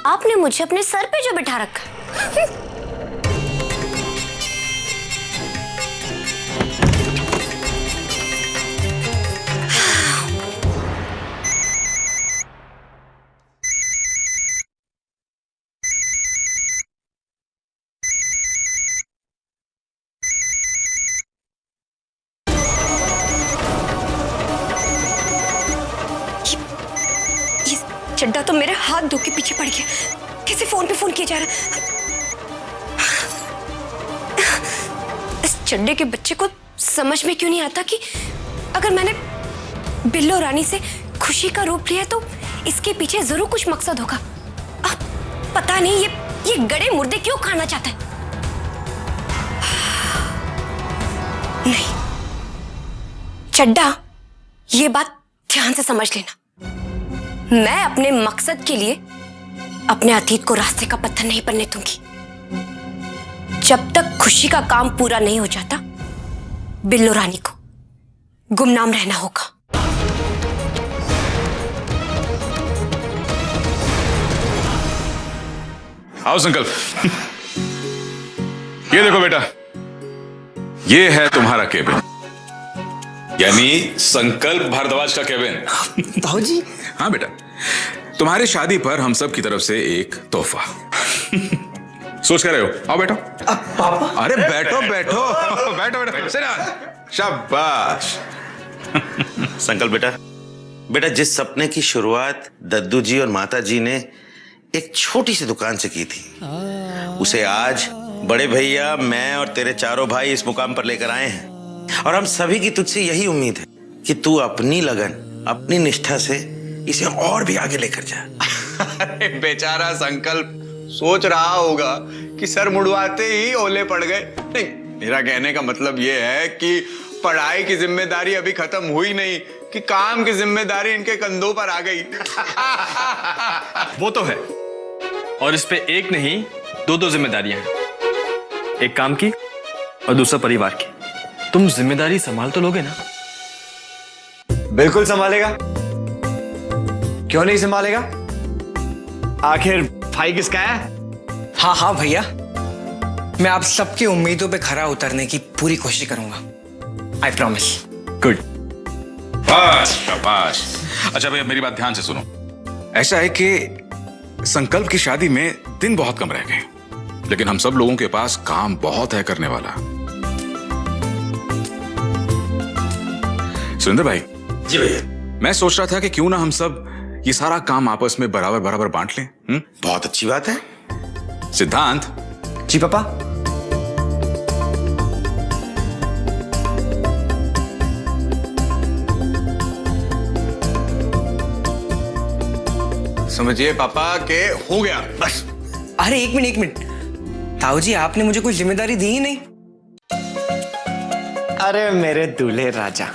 आपने मुझे अपने सर पे जो बिठा रखा है। चड्डा तो मेरे हाथ धो के पीछे पड़ गया। किसी फोन पे फोन किया जा रहा। इस चड्डे के बच्चे को समझ में क्यों नहीं आता कि अगर मैंने बिल्लो रानी से खुशी का रूप लिया तो इसके पीछे जरूर कुछ मकसद होगा। पता नहीं ये गड़े मुर्दे क्यों खाना चाहता है। नहीं चड्डा, ये बात ध्यान से समझ लेना। मैं अपने मकसद के लिए अपने अतीत को रास्ते का पत्थर नहीं बनने दूंगी। जब तक खुशी का काम पूरा नहीं हो जाता, बिल्लो रानी को गुमनाम रहना होगा। आओ संकल्प। ये देखो बेटा, ये है तुम्हारा केबिन, यानी संकल्प भारद्वाज का केबिन। ताऊजी। हाँ बेटा, तुम्हारी शादी पर हम सब की तरफ से एक तोहफा। सोच कर रहे हो? आओ बैठो। पापा। अरे बैठो बैठो बैठो बैठो। शाबाश। संकल्प बेटा, जिस सपने की शुरुआत दद्दू जी और माता जी ने एक छोटी सी दुकान से की थी, उसे आज बड़े भैया, मैं और तेरे चारों भाई इस मुकाम पर लेकर आए हैं। और हम सभी की तुझसे यही उम्मीद है कि तू अपनी लगन, अपनी निष्ठा से इसे और भी आगे लेकर जा। अरे बेचारा संकल्प सोच रहा होगा कि सर मुड़वाते ही ओले पड़ गए। नहीं, मेरा कहने का मतलब ये है कि पढ़ाई की जिम्मेदारी अभी खत्म हुई नहीं कि काम की जिम्मेदारी इनके कंधों पर आ गई। वो तो है, और इस पे एक नहीं दो जिम्मेदारियां हैं। एक काम की और दूसरा परिवार की। तुम जिम्मेदारी संभाल तो लोगे ना? बिल्कुल संभालेगा, क्यों नहीं संभालेगा? आखिर भाई किसका है? हाँ हाँ भैया, मैं आप सबकी उम्मीदों पे खरा उतरने की पूरी कोशिश करूंगा। I promise. गुड, बस शाबाश। अच्छा भैया, मेरी बात ध्यान से सुनो। ऐसा है कि संकल्प की शादी में दिन बहुत कम रह गए, लेकिन हम सब लोगों के पास काम बहुत है करने वाला। सुरेंद्र भाई। जी भैया। मैं सोच रहा था कि क्यों ना हम सब ये सारा काम आपस में बराबर बराबर बांट लें। बहुत अच्छी बात है। सिद्धांत। जी पापा। समझिए पापा के हो गया बस। अरे एक मिनट ताऊ जी, आपने मुझे कोई जिम्मेदारी दी ही नहीं। अरे मेरे दूल्हे राजा,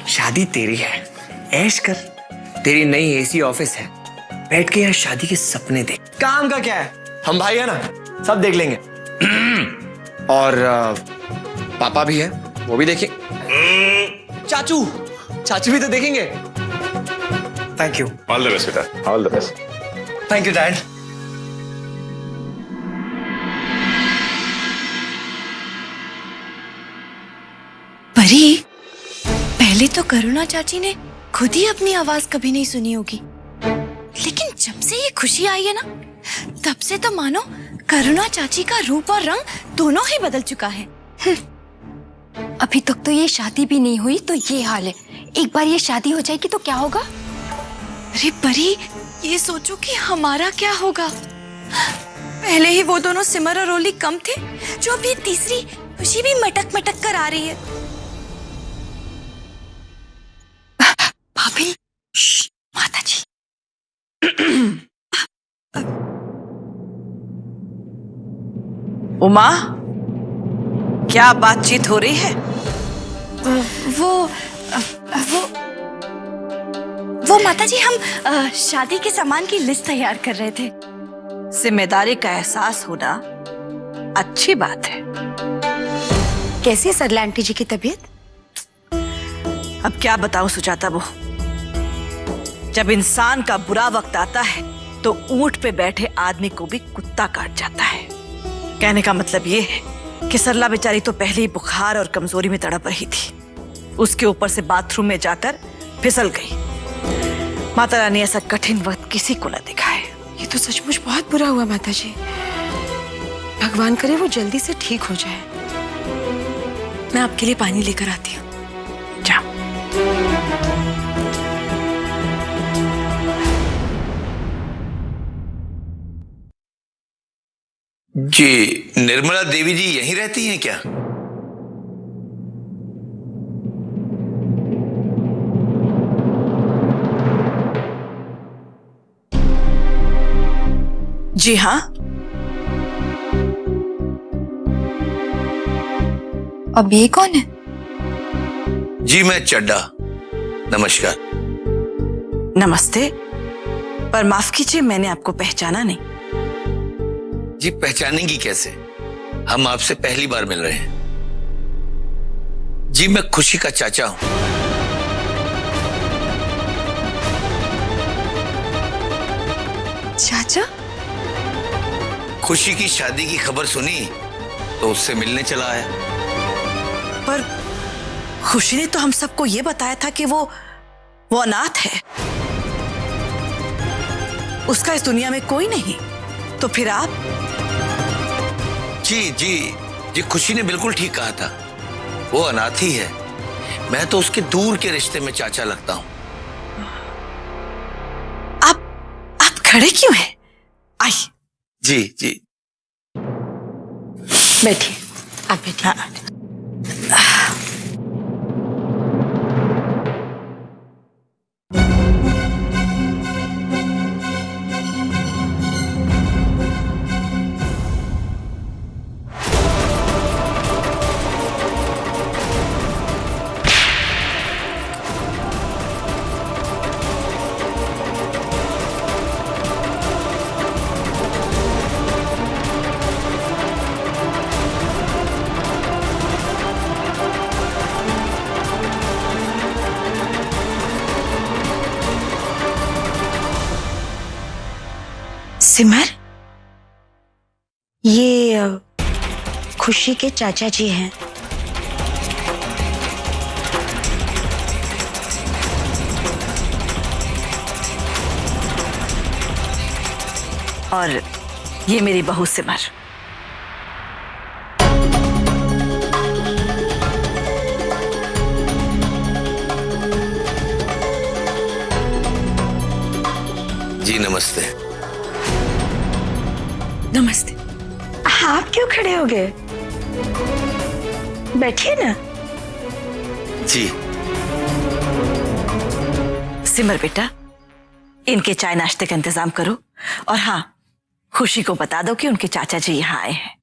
शादी तेरी है, ऐश कर। तेरी नई एसी ऑफिस है, बैठ के यहाँ शादी के सपने देख। काम का क्या है, हम भाई है ना, सब देख लेंगे। और पापा भी है, वो भी देखेंगे। चाचू भी तो देखेंगे। Thank you. All the best बेटा, all the best. Thank you dad. Pari, पहले तो करुणा चाची ने खुद ही अपनी आवाज कभी नहीं सुनी होगी, लेकिन जब से ये खुशी आई है ना, तब से तो मानो करुणा चाची का रूप और रंग दोनों ही बदल चुका है। अभी तक तो ये शादी भी नहीं हुई तो ये हाल है। एक बार ये शादी हो जाएगी तो क्या होगा? अरे परी, ये सोचो कि हमारा क्या होगा। पहले ही वो दोनों सिमर और ओली कम थे, जो अभी तीसरी खुशी भी मटक मटक कर आ रही है। भाभी, माता जी। उमा, क्या बातचीत हो रही है? वो माता जी, हम शादी के सामान की लिस्ट तैयार कर रहे थे। जिम्मेदारी का एहसास होना अच्छी बात है। कैसी है सरला आंटी जी की तबीयत? अब क्या बताऊं सुजाता बहू, जब इंसान का बुरा वक्त आता है तो तो ऊंट पे बैठे आदमी को भी कुत्ता काट जाता है। कहने का मतलब ये है कि सरला बेचारी तो पहले ही बुखार और कमजोरी में तड़प रही थी, उसके ऊपर से बाथरूम में जाकर फिसल गई। माता रानी ऐसा कठिन वक्त किसी को न दिखाए। ये तो सचमुच बहुत बुरा हुआ माताजी। भगवान करे वो जल्दी से ठीक हो जाए। मैं आपके लिए पानी लेकर आती हूँ। जा। जी, निर्मला देवी जी यहीं रहती हैं क्या? जी हाँ। अब ये कौन है? जी मैं चड्डा। नमस्कार। नमस्ते, पर माफ कीजिए मैंने आपको पहचाना नहीं। जी पहचानेंगी कैसे, हम आपसे पहली बार मिल रहे हैं। जी मैं खुशी का चाचा हूं। चाचा? खुशी की शादी की खबर सुनी तो उससे मिलने चला आया। पर खुशी ने तो हम सबको ये बताया था कि वो अनाथ है, उसका इस दुनिया में कोई नहीं। तो फिर आप? जी जी जी खुशी ने बिल्कुल ठीक कहा था, वो अनाथ ही है। मैं तो उसके दूर के रिश्ते में चाचा लगता हूं। आप खड़े क्यों हैं? आई। जी जी बैठिए, आप बैठिए। हाँ। सिमर, ये खुशी के चाचा जी हैं। और ये मेरी बहू सिमर। जी नमस्ते। नमस्ते। आप क्यों खड़े हो गए? बैठिए ना। जी सिमर बेटा, इनके चाय नाश्ते का इंतजाम करो। और हाँ, खुशी को बता दो कि उनके चाचा जी यहाँ आए हैं।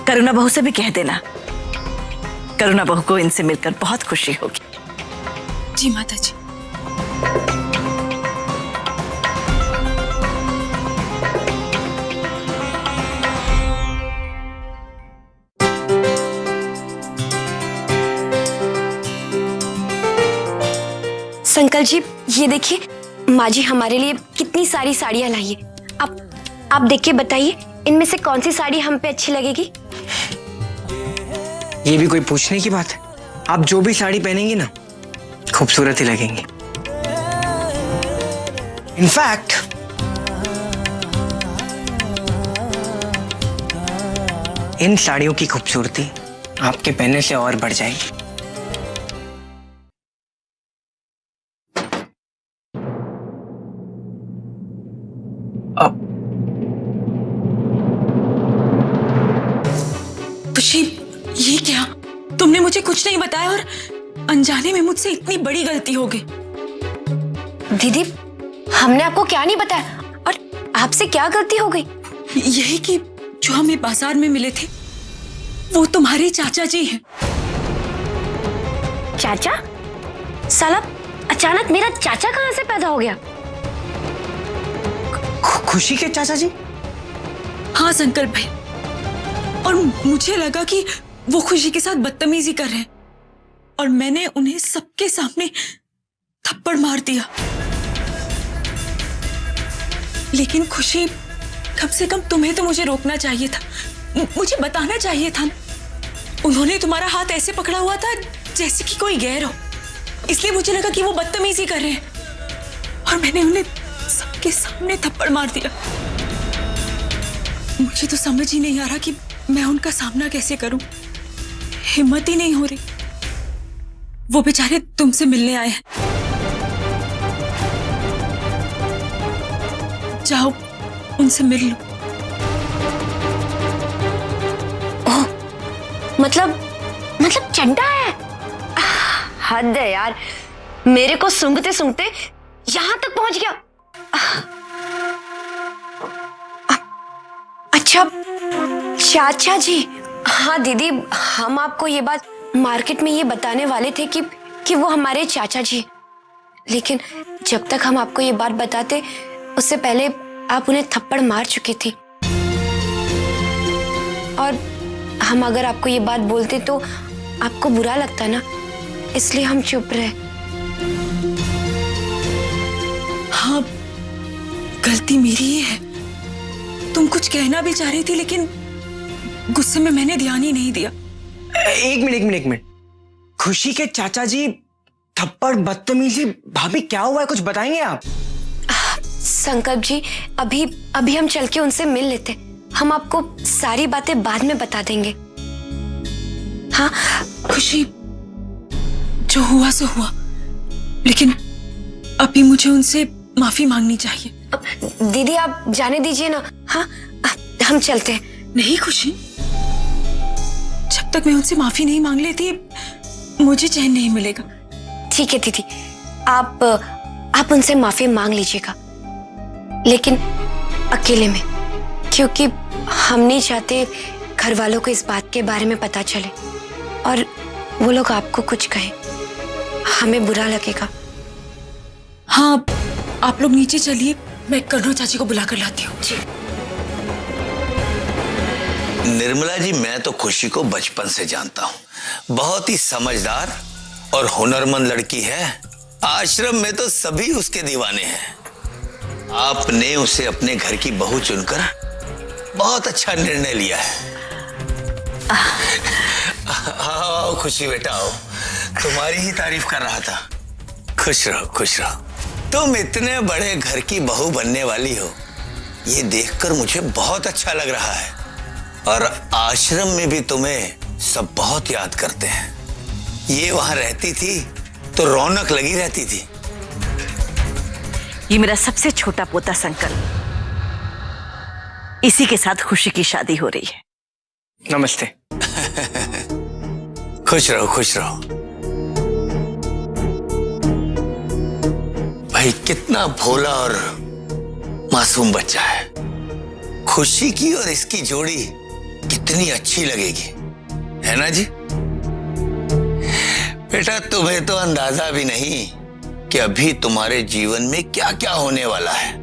करुणा बहू से भी कह देना, करुणा बहू को इनसे मिलकर बहुत खुशी होगी। जी माताजी। संकल जी, ये देखिए माँ जी हमारे लिए कितनी सारी साड़ियाँ लाई है। आप देख के बताइए इनमें से कौन सी साड़ी हम पे अच्छी लगेगी। ये भी कोई पूछने की बात है? आप जो भी साड़ी पहनेंगी ना, खूबसूरत ही लगेंगी। इनफैक्ट इन साड़ियों की खूबसूरती आपके पहनने से और बढ़ जाएगी। खुशी, ये क्या? तुमने मुझे कुछ नहीं बताया और अनजाने में मुझसे इतनी बड़ी गलती हो गई। दीदी, हमने आपको क्या नहीं बताया और आपसे क्या गलती हो गई? यही कि जो हमें बाजार में मिले थे वो तुम्हारे चाचा जी हैं। चाचा? साला अचानक मेरा चाचा कहाँ से पैदा हो गया? खुशी के चाचा जी? हाँ संकल्प भाई, और मुझे लगा कि वो खुशी के साथ बदतमीजी कर रहे हैं और मैंने उन्हें सबके सामने थप्पड़ मार दिया। लेकिन खुशी, कम से कम तुम्हें तो मुझे रोकना चाहिए था, मुझे बताना चाहिए था। उन्होंने तुम्हारा हाथ ऐसे पकड़ा हुआ था जैसे कि कोई गैर हो, इसलिए मुझे लगा कि वो बदतमीजी कर रहे हैं और मैंने उन्हें सबके सामने थप्पड़ मार दिया। मुझे तो समझ ही नहीं आ रहा कि मैं उनका सामना कैसे करूं, हिम्मत ही नहीं हो रही। वो बेचारे तुमसे मिलने आए हैं, जाओ उनसे मिल लो। ओह, मतलब चड्डा है? हद है यार, मेरे को सूंघते सूंघते यहां तक पहुंच गया। अच्छा चाचा जी। हाँ दीदी, हम आपको ये बात मार्केट में ये बताने वाले थे कि वो हमारे चाचा जी, लेकिन जब तक हम आपको ये बात बताते उससे पहले आप उन्हें थप्पड़ मार चुकी थी, और हम अगर आपको ये बात बोलते तो आपको बुरा लगता ना, इसलिए हम चुप रहे। हाँ, गलती मेरी ही है। तुम कुछ कहना भी चाह रही थी लेकिन गुस्से में मैंने ध्यान ही नहीं दिया। एक मिनट। खुशी के चाचा जी थप्पड़, बदतमीजी। भाभी क्या हुआ है, कुछ बताएंगे आप? संकल्प जी, अभी हम चल के उनसे मिल लेते, हम आपको सारी बातें बाद में बता देंगे। हाँ खुशी, जो हुआ सो हुआ, लेकिन अभी मुझे उनसे माफी मांगनी चाहिए। दीदी आप जाने दीजिए ना। हाँ हम चलते हैं। नहीं खुशी, जब तक मैं उनसे माफी नहीं मांग लेती मुझे चैन नहीं मिलेगा। ठीक है दीदी, आप उनसे माफी मांग लीजिएगा, लेकिन अकेले में, क्योंकि हम नहीं चाहते घर वालों को इस बात के बारे में पता चले और वो लोग आपको कुछ कहें, हमें बुरा लगेगा। हाँ, आप लोग नीचे चलिए, मैं करुणा चाची को बुला कर लाती हूँ। जी। निर्मला जी, मैं तो खुशी को बचपन से जानता हूँ, बहुत ही समझदार और हुनरमंद लड़की है। आश्रम में तो सभी उसके दीवाने हैं। आपने उसे अपने घर की बहू चुनकर बहुत अच्छा निर्णय लिया है। आओ खुशी बेटा, आओ, तुम्हारी ही तारीफ कर रहा था। खुश रहो, खुश रहो। तुम इतने बड़े घर की बहू बनने वाली हो, ये देखकर मुझे बहुत अच्छा लग रहा है। और आश्रम में भी तुम्हें सब बहुत याद करते हैं। ये वहां रहती थी तो रौनक लगी रहती थी। ये मेरा सबसे छोटा पोता संकल्प, इसी के साथ खुशी की शादी हो रही है। नमस्ते। खुश रहो, खुश रहो। भाई कितना भोला और मासूम बच्चा है। खुशी की और इसकी जोड़ी कितनी अच्छी लगेगी, है ना जी? बेटा, तुम्हें तो अंदाजा भी नहीं कि अभी तुम्हारे जीवन में क्या क्या होने वाला है।